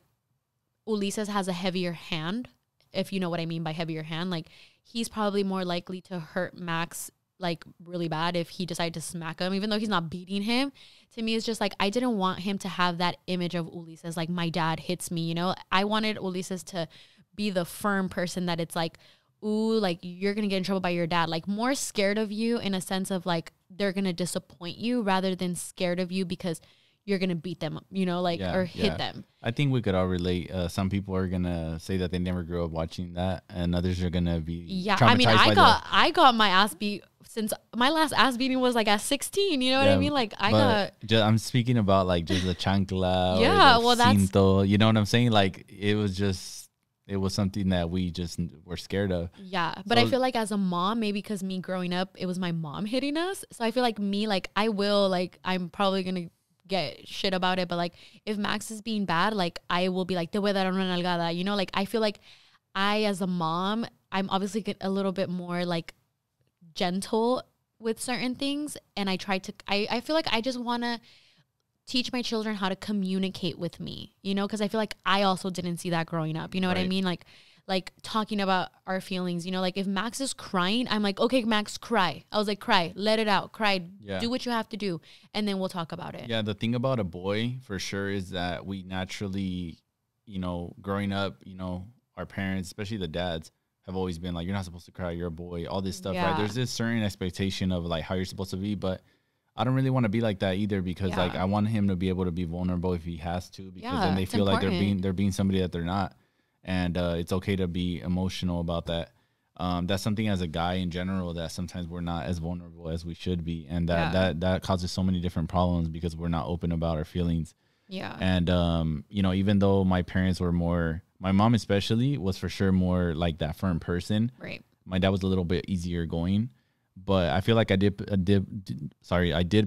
Ulysses has a heavier hand, if you know what I mean by heavier hand. Like, he's probably more likely to hurt Max like really bad if he decided to smack him, even though he's not beating him. To me, it's just like, I didn't want him to have that image of Ulysses, like, my dad hits me, you know? I wanted Ulysses to be the firm person that it's like, ooh, like, you're going to get in trouble by your dad. Like, more scared of you in a sense of like, they're going to disappoint you rather than scared of you because you're going to beat them, you know, like, or hit them. I think we could all relate. Some people are going to say that they never grew up watching that, and others are going to be traumatized. I mean, I got my ass beat since my last ass beating was like at 16. You know what I mean? Like, I'm speaking about like just the chancla. Yeah, or the cinto, you know what I'm saying? Like, it was something that we just were scared of. Yeah, but I feel like as a mom, maybe because me growing up, it was my mom hitting us. So I feel like me, like, I'm probably going to get shit about it, but like, if Max is being bad, like, I will be like, te voy a dar una nalgada, you know? Like, I feel like I, as a mom, I'm obviously a little bit more like gentle with certain things, and I feel like I just want to teach my children how to communicate with me, you know, because I feel like I also didn't see that growing up, you know what I mean? Like talking about our feelings, you know, like, if Max is crying, I'm like, okay, Max, cry. I was like, cry, let it out, cry, do what you have to do, and then we'll talk about it. Yeah, the thing about a boy for sure is that we naturally, you know, growing up, you know, our parents, especially the dads, have always been like, you're not supposed to cry, you're a boy, all this stuff, right? There's this certain expectation of like how you're supposed to be, but I don't really want to be like that either, because like, I want him to be able to be vulnerable if he has to, because then they feel like they're being somebody that they're not. And it's okay to be emotional about that. That's something as a guy in general that sometimes we're not as vulnerable as we should be. And that causes so many different problems because we're not open about our feelings. Yeah. And, you know, even though my parents were more, my mom especially was for sure more like that firm person. Right. My dad was a little bit easier going. But I feel like I did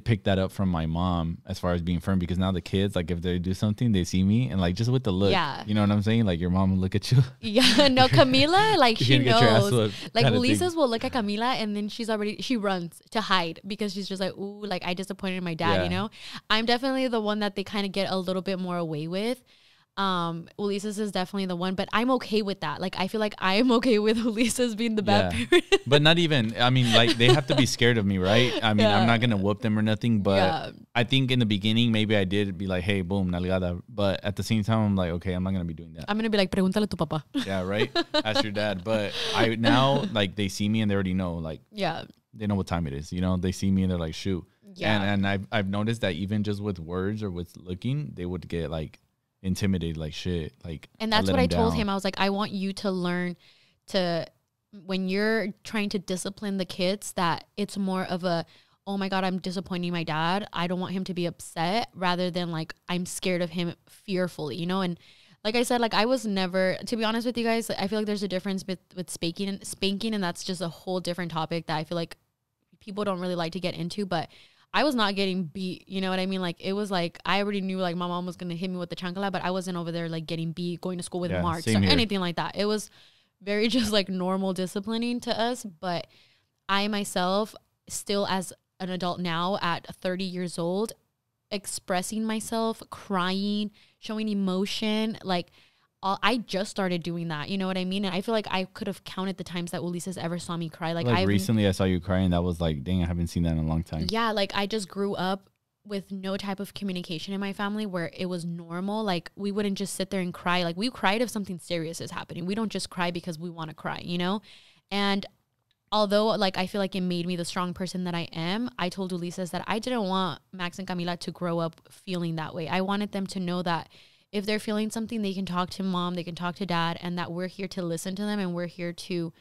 pick that up from my mom as far as being firm, because now the kids, like if they do something, they see me and like just with the look, you know what I'm saying? Like your mom will look at you. Yeah, no, Camila, like she knows. Like Ulysses will look at Camila and then she runs to hide because she's just like, ooh, like I disappointed my dad, you know? I'm definitely the one that they kind of get a little bit more away with. Ulysses is definitely the one, but I'm okay with that. Like I feel like I'm okay with Ulysses being the bad parent. But not even, I mean, like they have to be scared of me, right? I mean, I'm not gonna whoop them or nothing, but I think in the beginning maybe I did be like, hey, boom, nalgada. But at the same time, I'm like, okay, I'm not gonna be doing that. I'm gonna be like, pregúntale a tu papá. Yeah, right. Ask your dad. But I now, like, they see me and they already know, like, they know what time it is. You know, they see me and they're like, shoot. Yeah. And I've noticed that even just with words or with looking, they would get like intimidated, like shit, like. And that's what I told him. I was like, I want you to learn to, when you're trying to discipline the kids, that it's more of a, oh my God, I'm disappointing my dad. I don't want him to be upset, rather than like, I'm scared of him fearfully, you know? And like I said, like I was never, to be honest with you guys, I feel like there's a difference with spanking, and that's just a whole different topic that I feel like people don't really like to get into, but I was not getting beat, you know what I mean? Like it was like, I already knew like my mom was going to hit me with the chancla, but I wasn't over there like getting beat, going to school with marks or anything like that. It was very just like normal disciplining to us. But I myself, still as an adult now at 30 years old, expressing myself, crying, showing emotion, like I just started doing that. You know what I mean? And I feel like I could have counted the times that Ulysses ever saw me cry. Like recently I saw you crying. That was like, dang, I haven't seen that in a long time. Yeah. Like I just grew up with no type of communication in my family where it was normal. Like we wouldn't just sit there and cry. Like we cried if something serious is happening. We don't just cry because we want to cry, you know? And although like I feel like it made me the strong person that I am, I told Ulysses that I didn't want Max and Camila to grow up feeling that way. I wanted them to know that if they're feeling something, they can talk to mom, they can talk to dad, and that we're here to listen to them, and we're here to,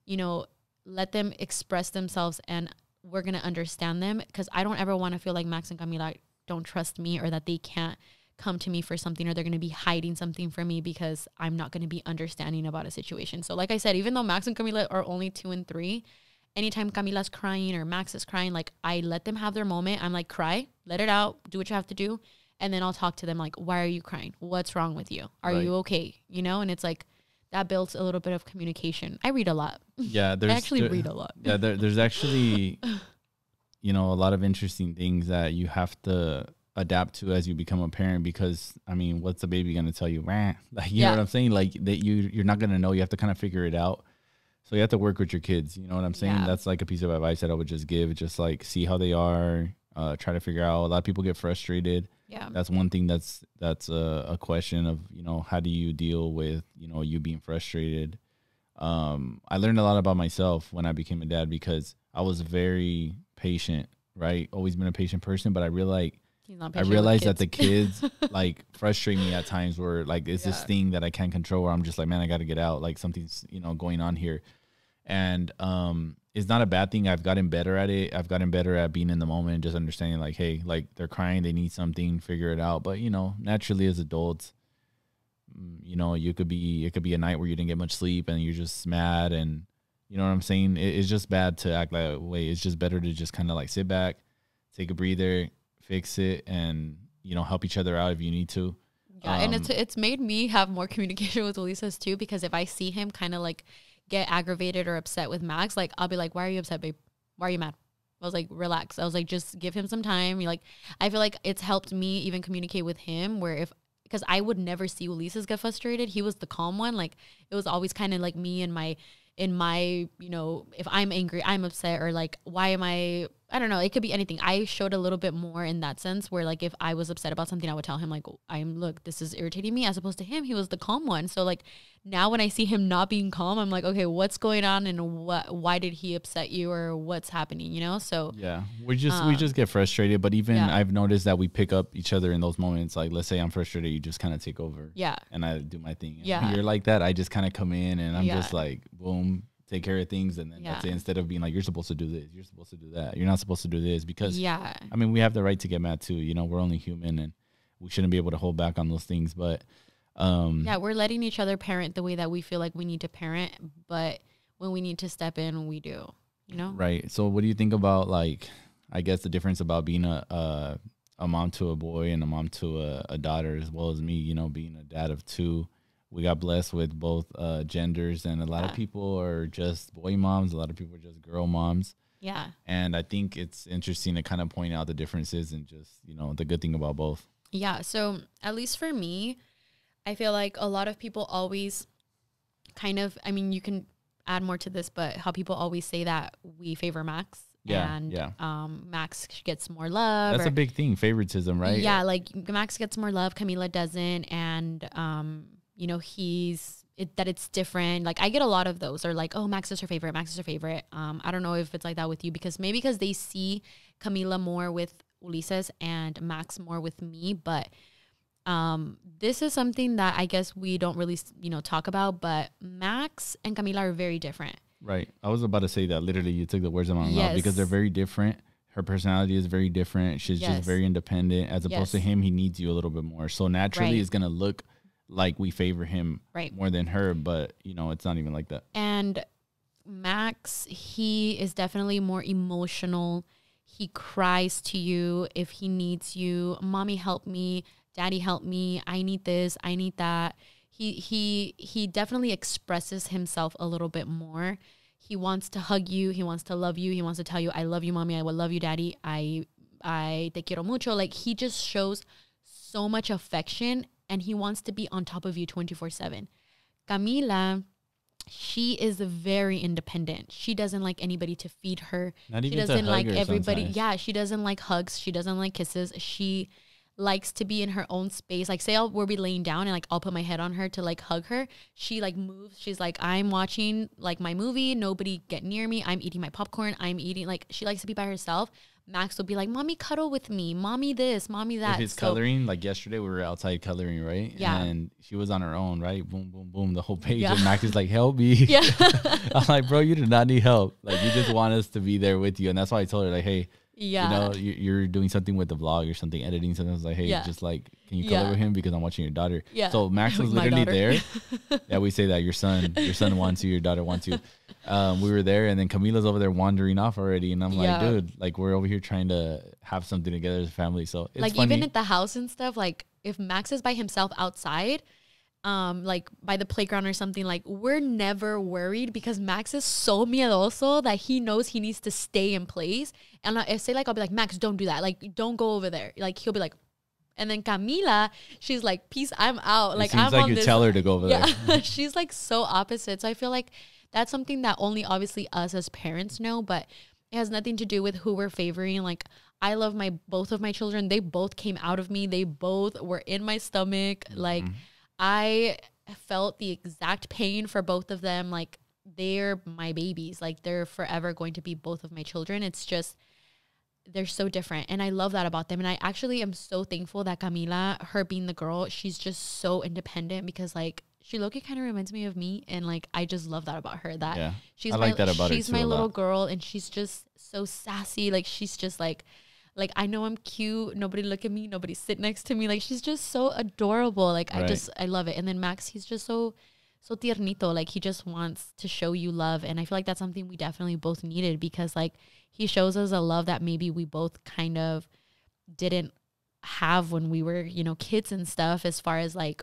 you know, let them express themselves, and we're going to understand them. Because I don't ever want to feel like Max and Camila don't trust me, or that they can't come to me for something, or they're going to be hiding something from me because I'm not going to be understanding about a situation. So like I said, even though Max and Camila are only 2 and 3, anytime Camila's crying or Max is crying, like I let them have their moment. I'm like, cry, let it out, do what you have to do. And then I'll talk to them like, why are you crying? What's wrong with you? Are you okay? You know? And it's like, that builds a little bit of communication. I read a lot. Yeah. I actually read a lot. Yeah. There's actually, you know, a lot of interesting things that you have to adapt to as you become a parent, because I mean, what's the baby going to tell you? Like, you know what I'm saying? Like that you're not going to know. You have to kind of figure it out. So you have to work with your kids. You know what I'm saying? Yeah. That's like a piece of advice that I would just give. Just like see how they are, try to figure out. A lot of people get frustrated. Yeah, that's one thing that's a question of, you know, how do you deal with, you know, you being frustrated. I learned a lot about myself when I became a dad, because I was very patient, right? Always been a patient person, but I realized that the kids like frustrate me at times, where like it's this thing that I can't control, where I'm just like, man, I got to get out. Like something's, you know, going on here. And it's not a bad thing. I've gotten better at it. I've gotten better at being in the moment, just understanding like, hey, like they're crying, they need something, figure it out. But, you know, naturally as adults, you know, it could be a night where you didn't get much sleep and you're just mad, and you know what I'm saying? It's just bad to act that way. It's just better to just kind of like sit back, take a breather, fix it, and, you know, help each other out if you need to. Yeah, and it's made me have more communication with Ulysses too, because if I see him kind of like get aggravated or upset with Max, like I'll be like, why are you upset, babe? Why are you mad? I was like, relax. I was like, just give him some time. You're like, I feel like it's helped me even communicate with him, where because I would never see Ulysses get frustrated. He was the calm one. Like it was always kind of like me in my, you know, if I'm angry, I'm upset, or like, why am I don't know. It could be anything. I showed a little bit more in that sense, where like if I was upset about something, I would tell him like, look, this is irritating me, as opposed to him. He was the calm one. So like now when I see him not being calm, I'm like, okay, what's going on, and why did he upset you, or what's happening, you know? So yeah, we just get frustrated. But even I've noticed that we pick up each other in those moments. Like let's say I'm frustrated, you just kind of take over. Yeah. And I do my thing. And when you're like that, I just kind of come in and I'm just like, boom, take care of things, and then that's it. Instead of being like, you're supposed to do this, you're supposed to do that, you're not supposed to do this, because I mean, we have the right to get mad too, you know, we're only human, and we shouldn't be able to hold back on those things. But we're letting each other parent the way that we feel like we need to parent, but when we need to step in, we do, you know? Right. So what do you think about, like, I guess the difference about being a mom to a boy and a mom to a daughter, as well as me, you know, being a dad of two? We got blessed with both genders, and a lot of people are just boy moms. A lot of people are just girl moms. Yeah. And I think it's interesting to kind of point out the differences and just, you know, the good thing about both. Yeah. So at least for me, I feel like a lot of people always kind of, I mean, you can add more to this, but how people always say that we favor Max. Yeah, and Max gets more love. That's a big thing, favoritism, right? Yeah, like Max gets more love, Camila doesn't, and you know, that it's different. Like I get a lot of those, or like, oh, Max is her favorite, Max is her favorite. I don't know if it's like that with you, because they see Camila more with Ulysses and Max more with me, but this is something that I guess we don't really, you know, talk about, but Max and Camila are very different. Right. I was about to say that. Literally, you took the words out of my mouth, because they're very different. Her personality is very different. She's just very independent, as opposed to him. He needs you a little bit more. So naturally, it's going to look like we favor him more than her, but, you know, it's not even like that. And Max, he is definitely more emotional. He cries to you if he needs you. Mommy, help me. Daddy, help me. I need this. I need that. He definitely expresses himself a little bit more. He wants to hug you. He wants to love you. He wants to tell you, I love you, mommy. I will love you, daddy. I te quiero mucho. Like, he just shows so much affection, and he wants to be on top of you 24/7. Camila, she is very independent. She doesn't like anybody to feed her. She doesn't like everybody. Sometimes. Yeah, she doesn't like hugs. She doesn't like kisses. She likes to be in her own space. Like, say we'll be laying down and like I'll put my head on her to like hug her. She like moves. She's like, I'm watching like my movie. Nobody get near me. I'm eating my popcorn. I'm eating, like, she likes to be by herself. Max will be like, mommy, cuddle with me. Mommy this, mommy that. If it's coloring, like yesterday we were outside coloring, right? Yeah. And she was on her own, right? Boom, boom, boom, the whole page. And Max is like, help me. Yeah. I'm like, bro, you do not need help. Like, you just want us to be there with you. And that's why I told her, like, hey, you know, you're doing something with the vlog or something, editing something. I was like, hey, just like, can you color with him, because I'm watching your daughter. Yeah. So Max was literally there. Yeah, we say that your son wants you, your daughter wants you. We were there, and then Camila's over there wandering off already, and I'm like, dude, like, we're over here trying to have something together as a family. So it's like funny. Even at the house and stuff, like if Max is by himself outside, like by the playground or something, like we're never worried, because Max is so miedoso that he knows he needs to stay in place. And I say, like, I'll be like, Max, don't do that. Like, don't go over there. Like, he'll be like, and then Camila, she's like, peace, I'm out. Like, I'm like, you tell her to go over there. She's like so opposite. So I feel like that's something that only obviously us as parents know, but it has nothing to do with who we're favoring. Like, I love both of my children. They both came out of me. They both were in my stomach. Like, I felt the exact pain for both of them. Like, they're my babies. Like, they're forever going to be both of my children. It's just, they're so different. And I love that about them. And I actually am so thankful that Camila, her being the girl, she's just so independent, because like, she low-key kind of reminds me of me. And like, I just love that about her, that she's my little girl, and she's just so sassy. Like, she's just like, I know I'm cute. Nobody look at me. Nobody sit next to me. Like, she's just so adorable. Like, I love it. And then Max, he's just so tiernito. Like, he just wants to show you love. And I feel like that's something we definitely both needed, because like, he shows us a love that maybe we both kind of didn't have when we were, you know, kids and stuff, as far as like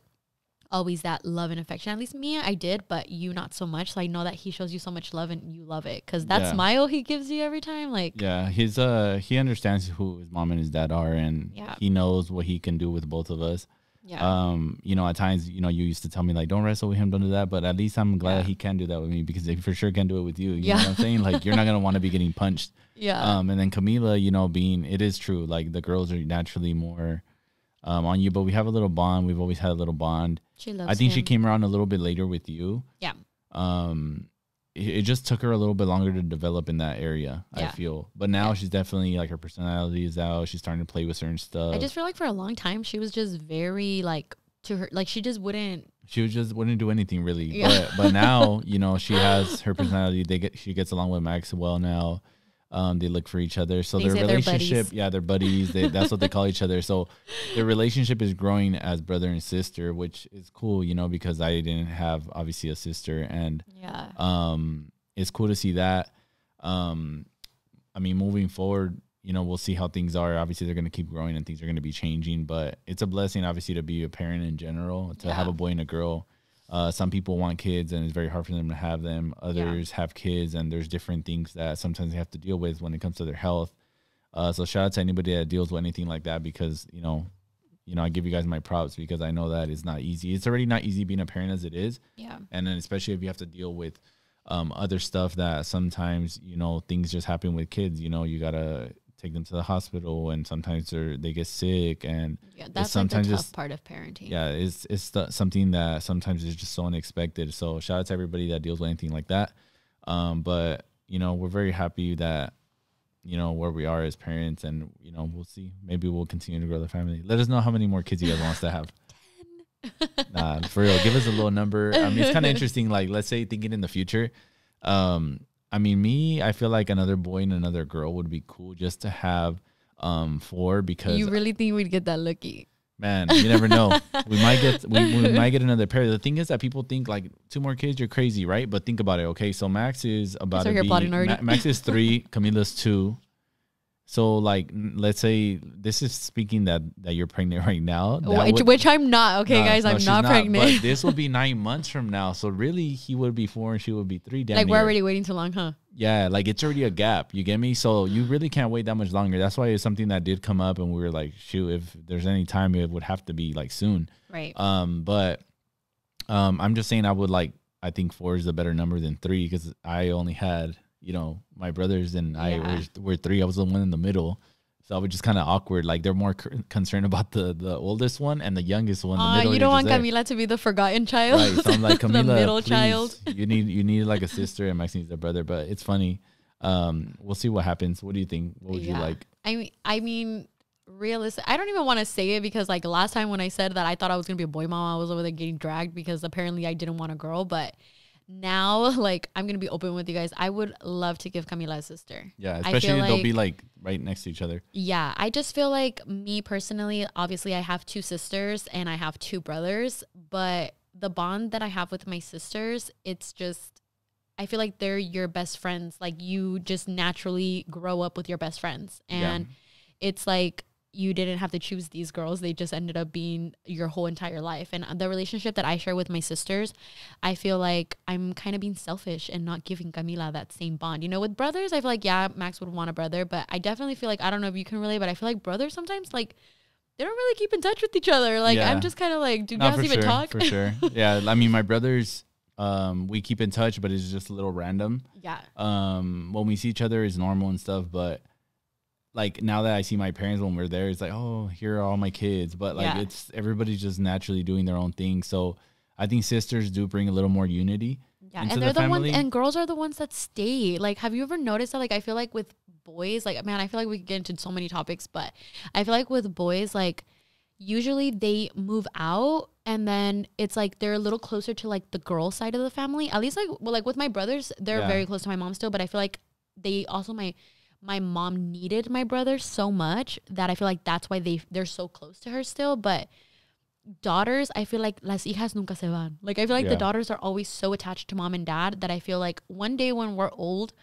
always that love and affection. At least me, I did, but you not so much. So I know that he shows you so much love and you love it, because that smile he gives you every time. Like, he understands who his mom and his dad are, and he knows what he can do with both of us. You know, at times, you know, you used to tell me like, don't wrestle with him, don't do that, but at least I'm glad that he can do that with me, because he for sure can do it with you. You know what I'm saying? Like, you're not gonna want to be getting punched. And then Camila, you know, it is true, like the girls are naturally more on you, but we have a little bond. We've always had a little bond. She loves I think him. she came around a little bit later with you. It just took her a little bit longer to develop in that area, I feel. But now she's definitely, like, her personality is out. She's starting to play with certain stuff. I just feel like for a long time, she was just very, like, to her, like, she just wouldn't do anything, really. But now, you know, she has her personality. She gets along with Max well now. They look for each other. So They their say they're relationship, buddies. yeah, they're buddies. That's what they call each other. So their relationship is growing as brother and sister, which is cool, you know, because I didn't have obviously a sister, and Yeah. it's cool to see that. I mean, moving forward, you know, we'll see how things are. Obviously, they're going to keep growing and things are going to be changing, but it's a blessing, obviously, to be a parent in general, to have a boy and a girl. Some people want kids and it's very hard for them to have them. Others have kids and there's different things that sometimes they have to deal with when it comes to their health. So shout out to anybody that deals with anything like that, because, you know, I give you guys my props, because I know that it's not easy. It's already not easy being a parent as it is. Yeah. And then especially if you have to deal with other stuff that sometimes, you know, things just happen with kids. You know, you got to take them to the hospital, and sometimes they get sick, and that's sometimes like the tough part of parenting. Yeah, it's something that sometimes is just so unexpected. So shout out to everybody that deals with anything like that. But you know, we're very happy that, you know, where we are as parents, and you know, we'll see. Maybe we'll continue to grow the family. Let us know how many more kids you guys want us to have. 10. Nah, for real, give us a little number. I mean, it's kind of interesting. Like, let's say thinking in the future. I mean, I feel like another boy and another girl would be cool just to have 4, because you really think we'd get that lucky? Man, you never know. we might get another pair. The thing is that people think like 2 more kids, you're crazy, right? But think about it. Okay, so Max is about to be Max is 3, Camila's 2. So like, let's say this is speaking that you're pregnant right now, which I'm not. Okay, guys, I'm not pregnant. But this will be 9 months from now. So really, he would be 4 and she would be 3. Like we're already waiting too long, huh? Yeah, like it's already a gap. You get me? So you really can't wait that much longer. That's why it's something that did come up, and we were like, shoot, if there's any time, it would have to be like soon. Right. But I'm just saying, I think 4 is a better number than 3, because I only had, you know, my brothers and I were 3. I was the one in the middle. So I was just kind of awkward. Like they're more concerned about the oldest one and the youngest one. The middle, you don't want Camila to be the forgotten child. Right. So I'm like, Camila, the middle child. You need like a sister, and Max needs a brother. But it's funny. We'll see what happens. What do you think? What would you like? I mean, realistic. I don't even want to say it, because like last time when I said that I thought I was gonna be a boy mom, I was over there getting dragged because apparently I didn't want a girl. But now, like, I'm gonna be open with you guys. I would love to give Camila a sister. Yeah, especially they'll be like right next to each other. Yeah, I just feel like, me personally, obviously I have 2 sisters and I have 2 brothers, but the bond that I have with my sisters, it's just, I feel like they're your best friends. Like, you just naturally grow up with your best friends, and it's like, you didn't have to choose these girls. They just ended up being your whole entire life. And the relationship that I share with my sisters, I feel like I'm kind of being selfish and not giving Camila that same bond. You know, with brothers, I feel like, yeah, Max would want a brother, but I definitely feel like, I don't know if you can relate, but I feel like brothers sometimes, like, they don't really keep in touch with each other. Like, I'm just kind of like, do you guys even talk? For sure. Yeah. I mean, my brothers, we keep in touch, but it's just a little random. Yeah. When we see each other, it's normal and stuff, but like now that I see my parents when we're there, it's like, oh, here are all my kids. But like it's everybody's just naturally doing their own thing. So I think sisters do bring a little more unity. Yeah, and they're the ones, and girls are the ones that stay. Like, have you ever noticed that? Like, I feel like with boys, like, man, I feel like we could get into so many topics, but I feel like with boys, like, usually they move out, and then it's like they're a little closer to like the girl side of the family. At least, like, well, like with my brothers, they're very close to my mom still, but I feel like they also my mom needed my brother so much that I feel like that's why they're so close to her still. But daughters, I feel like las hijas nunca se van. Like, I feel like the daughters are always so attached to mom and dad that I feel like one day when we're old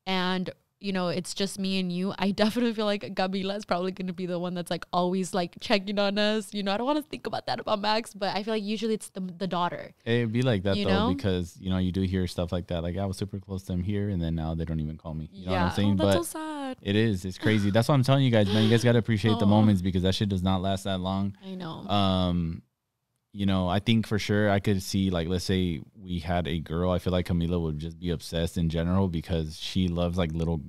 and, you know, it's just me and you, I definitely feel like Camila is probably going to be the one that's like always like checking on us. You know, I don't want to think about that about Max, but I feel like usually it's the daughter. It'd be like that though, because, you know, you do hear stuff like that. Like, I was super close to them here, and then now they don't even call me. You know what I'm saying? That's but so sad. It is. It's crazy. That's what I'm telling you guys, man. You guys got to appreciate the moments, because that shit does not last that long. I know. You know, I think for sure I could see, like, let's say we had a girl. I feel like Camila would just be obsessed in general, because she loves like little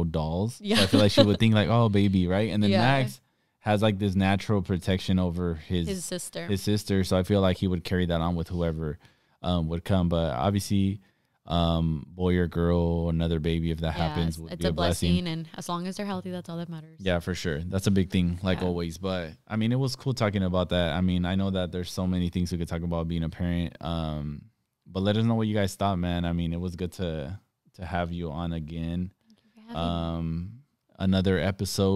dolls. Yeah. So I feel like she would think like, oh, baby, right? And then Max has like this natural protection over his sister. So I feel like he would carry that on with whoever would come. But obviously, boy or girl, another baby, if that happens, would be a blessing. And as long as they're healthy, that's all that matters. Yeah, for sure. That's a big thing, like always. But I mean, it was cool talking about that. I mean, I know that there's so many things we could talk about being a parent. But let us know what you guys thought, man. I mean, it was good to have you on again. Another episode